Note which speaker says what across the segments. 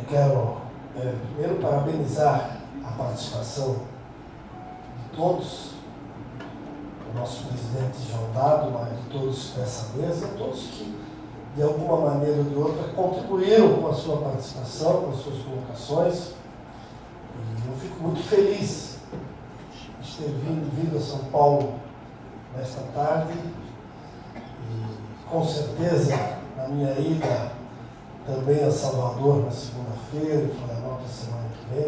Speaker 1: quero primeiro parabenizar a participação de todos, o nosso presidente João Dado, mas de todos dessa mesa, todos que de alguma maneira ou de outra contribuíram com a sua participação, com as suas colocações. E eu fico muito feliz de ter vindo a São Paulo nesta tarde e com certeza na minha ida também a Salvador na segunda-feira e Florianópolis na semana que vem,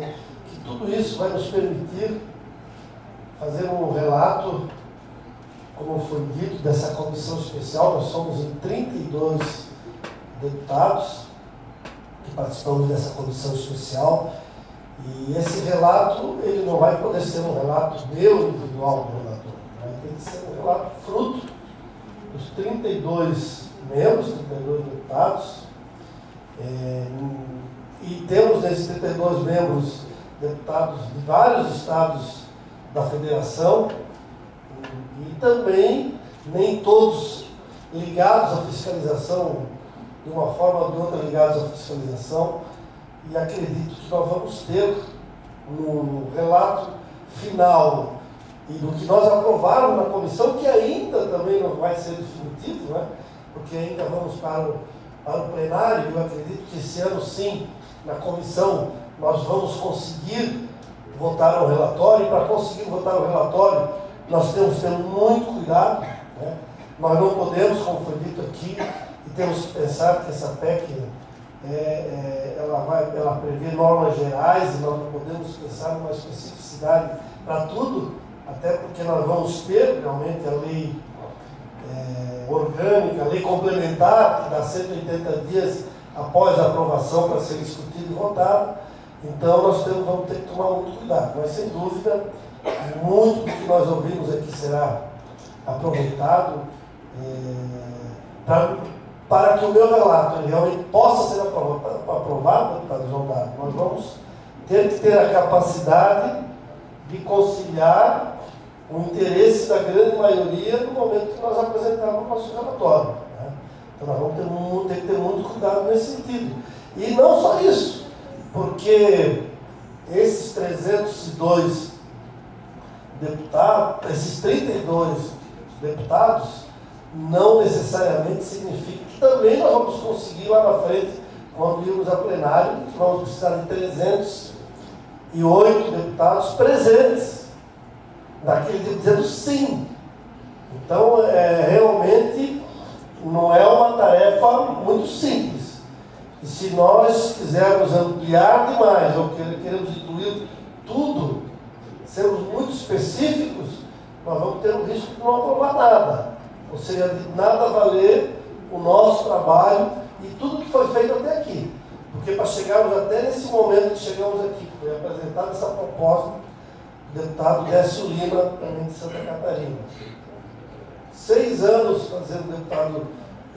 Speaker 1: que tudo isso vai nos permitir fazer um relato, como foi dito, dessa comissão especial. Nós somos em 32 deputados que participamos dessa comissão especial, e esse relato ele não vai poder ser um relato meu individual do relator, vai ter que ser um relato fruto dos 32 membros, 32 deputados. E temos nesses 32 membros deputados de vários estados da federação e também nem todos ligados à fiscalização, de uma forma ou de outra ligados à fiscalização, e acredito que nós vamos ter no relato final e do que nós aprovarmos na comissão, que ainda também não vai ser definitivo, né? Porque ainda vamos para o plenário. Eu acredito que esse ano sim, na comissão, nós vamos conseguir votar o relatório, e para conseguir votar o relatório, nós temos que ter muito cuidado, né? Nós não podemos, como foi dito aqui, e temos que pensar que essa PEC, ela prevê normas gerais, e nós não podemos pensar numa especificidade para tudo, até porque nós vamos ter realmente a lei orgânica, a lei complementar, que dá 180 dias após a aprovação para ser discutido e votado. Então nós vamos ter que tomar muito cuidado, mas sem dúvida, muito do que nós ouvimos aqui será aproveitado para que o meu relato realmente possa ser aprovado, deputado João Dado. Nós vamos ter que ter a capacidade de conciliar o interesse da grande maioria no momento que nós apresentarmos o nosso relatório, né? Então nós vamos ter que ter muito cuidado nesse sentido. E não só isso, porque esses 302 deputados, esses 32 deputados, não necessariamente significa que também nós vamos conseguir lá na frente, quando irmos a plenário, que vamos precisar de 308 deputados presentes naquele dia, dizendo sim. Então, realmente não é uma tarefa muito simples. E se nós quisermos ampliar demais, ou queremos incluir tudo, sermos muito específicos, nós vamos ter o risco de não aprovar nada. Ou seja, de nada valer o nosso trabalho e tudo que foi feito até aqui. Porque para chegarmos até nesse momento que chegamos aqui, foi apresentada essa proposta do deputado Décio Lima, também de Santa Catarina. 6 anos fazendo o deputado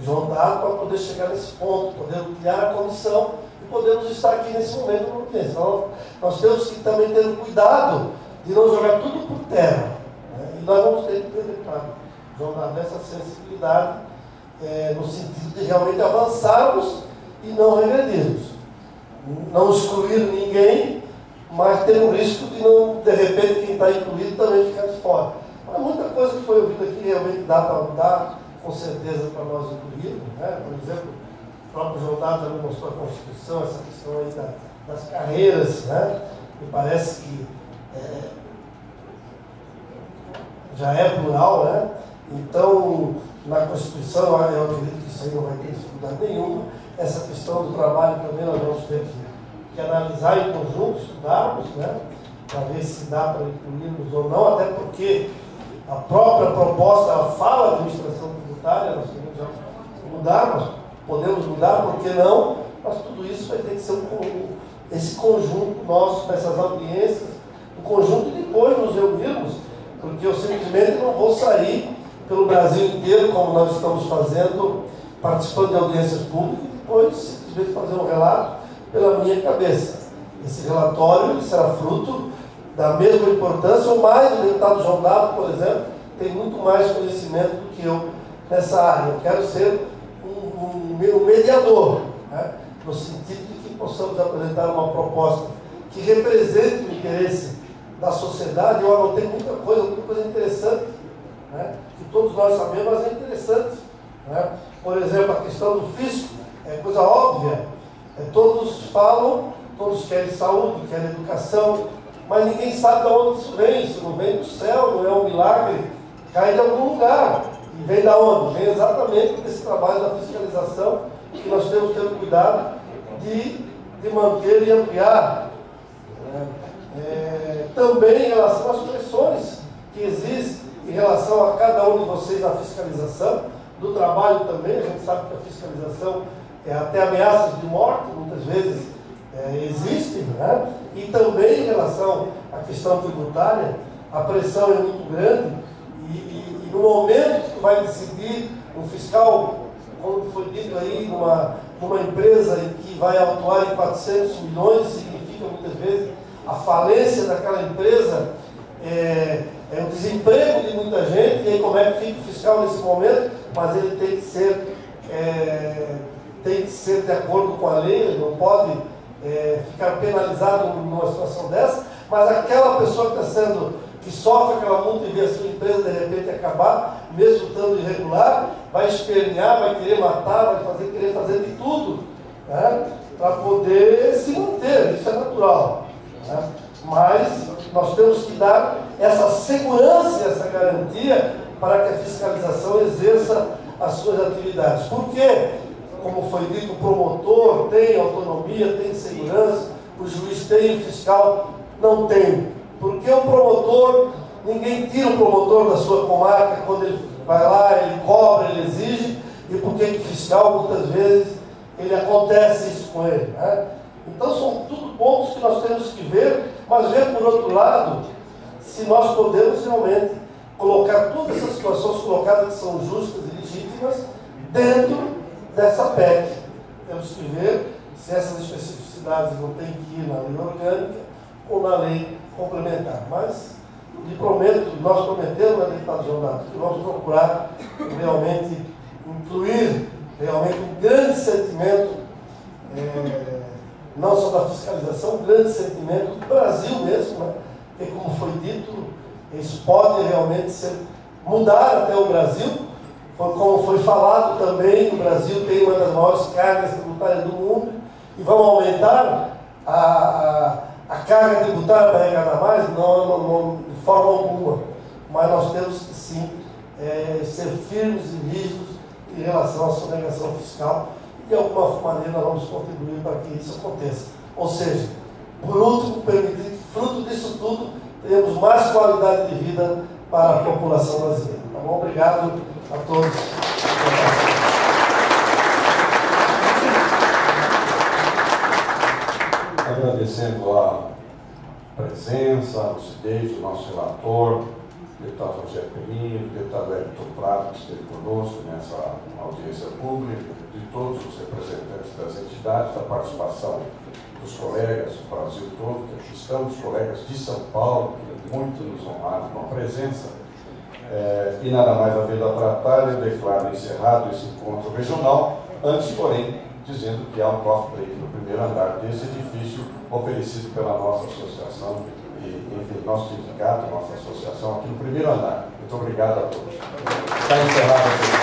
Speaker 1: João Dado para poder chegar nesse ponto, poder ampliar a comissão e podermos estar aqui nesse momento no audiência. Então, nós temos que também ter cuidado de não jogar tudo por terra, né? E nós vamos ter que ter, deputado João Dado, essa sensibilidade, no sentido de realmente avançarmos e não regredirmos. Não excluir ninguém, mas ter o risco de não, de repente, quem está incluído também ficar de fora. Mas muita coisa que foi ouvida aqui realmente dá para mudar, com certeza, para nós incluirmos, né? Por exemplo, o próprio João Dado também mostrou a Constituição, essa questão aí das carreiras, né? Me parece que já é plural, né? Então, na Constituição, eu acredito que isso aí não vai ter dificuldade nenhuma. Essa questão do trabalho também nós vamos ter que analisar em conjunto, estudarmos, né? Para ver se dá para incluirmos ou não, até porque a própria proposta ela fala de administração tributária, nós queremos já mudar, nós podemos mudar, por que não? Mas tudo isso vai ter que ser esse conjunto nosso, nessas audiências, o conjunto e depois nos reunirmos, porque eu simplesmente não vou sair pelo Brasil inteiro, como nós estamos fazendo, participando de audiências públicas, e depois simplesmente fazer um relato pela minha cabeça. Esse relatório ele será fruto da mesma importância, ou mais. O deputado João Dado, por exemplo, tem muito mais conhecimento do que eu nessa área. Eu quero ser um mediador, né? no sentido de que possamos apresentar uma proposta que represente o interesse da sociedade. Eu anotei muita coisa interessante, né, que todos nós sabemos, mas é interessante. Né? Por exemplo, a questão do fisco é coisa óbvia. Todos falam, todos querem saúde, querem educação, mas ninguém sabe de onde isso vem. Isso não vem do céu, não é um milagre, cai de algum lugar. E vem da onde? Vem exatamente desse trabalho da fiscalização que nós temos que ter cuidado de manter e ampliar. Também em relação às pressões que existem em relação a cada um de vocês na fiscalização, do trabalho também. A gente sabe que a fiscalização até ameaças de morte, muitas vezes, existem, né? E também em relação à questão tributária, a pressão é muito grande e no momento que tu vai decidir, um fiscal, como foi dito aí, numa empresa que vai atuar em 400 milhões, significa muitas vezes a falência daquela empresa, o desemprego de muita gente. E aí como é que fica o fiscal nesse momento? Mas ele tem que ser de acordo com a lei, ele não pode ficar penalizado numa situação dessa, mas aquela pessoa que sofre aquela multa e vê a sua empresa de repente acabar, mesmo estando irregular, vai espernear, vai querer matar, vai querer fazer de tudo, né, para poder se manter. Isso é natural, né? Mas nós temos que dar essa segurança, essa garantia para que a fiscalização exerça as suas atividades. Por quê? Como foi dito, o promotor tem autonomia, tem segurança, o juiz tem, o fiscal não tem. Porque o promotor, ninguém tira o promotor da sua comarca quando ele vai lá, ele cobra, ele exige, e porque o fiscal, muitas vezes, acontece isso com ele, né? Então são tudo pontos que nós temos que ver, mas ver por outro lado, se nós podemos realmente colocar todas essas situações colocadas que são justas e legítimas dentro dessa PEC. Temos que ver se essas especificidades não têm que ir na lei orgânica ou na lei complementar. Mas nós prometemos, né, deputado João Dato, que vamos procurar realmente incluir realmente um grande sentimento, não só da fiscalização, um grande sentimento do Brasil mesmo, né? Porque, como foi dito, isso pode realmente mudar até o Brasil. Como foi falado também, o Brasil tem uma das maiores cargas tributárias do mundo e vamos aumentar a carga tributária para arrecadar mais? Não, de forma alguma. Mas nós temos que sim ser firmes e rígidos em relação à sonegação fiscal e de alguma maneira nós vamos contribuir para que isso aconteça. Ou seja, por último, permitir que fruto disso tudo tenhamos mais qualidade de vida para a população brasileira. Tá bom? Obrigado a todos.
Speaker 2: Agradecendo a presença, a lucidez do nosso relator, o deputado Rogério Peninha, o deputado Everton Prado, que esteve conosco nessa audiência pública, de todos os representantes das entidades, da participação dos colegas do Brasil todo, que aqui estão, os colegas de São Paulo, que muito nos honraram com a presença. E nada mais havendo a tratar, eu declaro encerrado esse encontro regional, antes, porém, dizendo que há um coffee break no primeiro andar desse edifício, oferecido pela nossa associação, e, enfim, nosso sindicato, nossa associação, aqui no primeiro andar. Muito obrigado a todos. Está encerrado.